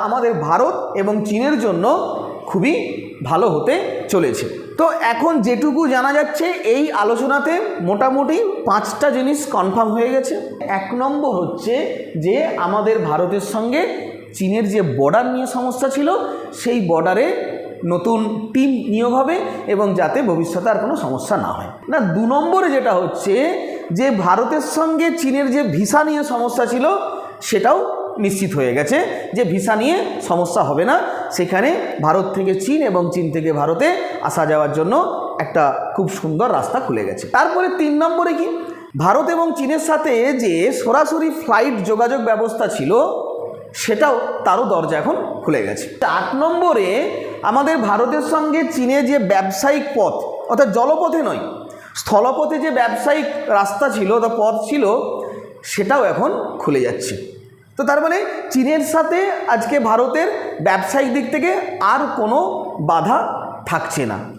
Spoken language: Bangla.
আমাদের ভারত এবং চীনের জন্য খুবই ভালো হতে চলেছে। তো এখন যেটুকু জানা যাচ্ছে এই আলোচনাতে মোটামুটি 5টা জিনিস কনফার্ম হয়ে গেছে। 1 নম্বর হচ্ছে যে আমাদের ভারতের সঙ্গে চীনের যে বর্ডার নিয়ে সমস্যা ছিল সেই বর্ডারে নতুন টিম নিয়োগ হবে এবং যাতে ভবিষ্যতে আর কোনো সমস্যা না হয়। না, 2 নম্বরে যেটা হচ্ছে যে ভারতের সঙ্গে চীনের যে ভিসা নিয়ে সমস্যা ছিল সেটাও নিশ্চিত হয়ে গেছে যে ভিসা নিয়ে সমস্যা হবে না, সেখানে ভারত থেকে চীন এবং চীন থেকে ভারতে আসা যাওয়ার জন্য একটা খুব সুন্দর রাস্তা খুলে গেছে। তারপরে 3 নম্বরে কি, ভারত এবং চীনের সাথে যে সরাসরি ফ্লাইট যোগাযোগ ব্যবস্থা ছিল সেটাও তারও দরজা এখন খুলে গেছে। 8 নম্বরে আমাদের ভারতের সঙ্গে চীনের যে ব্যবসায়িক পথ, অর্থাৎ জলপথে নয় স্থলপথে যে ব্যবসায়িক রাস্তা ছিল বা পথ ছিল সেটাও এখন খুলে যাচ্ছে। তো তার মানে চীনের সাথে আজকে ভারতের ব্যবসায়িক দিক থেকে আর কোনো বাধা থাকছে না।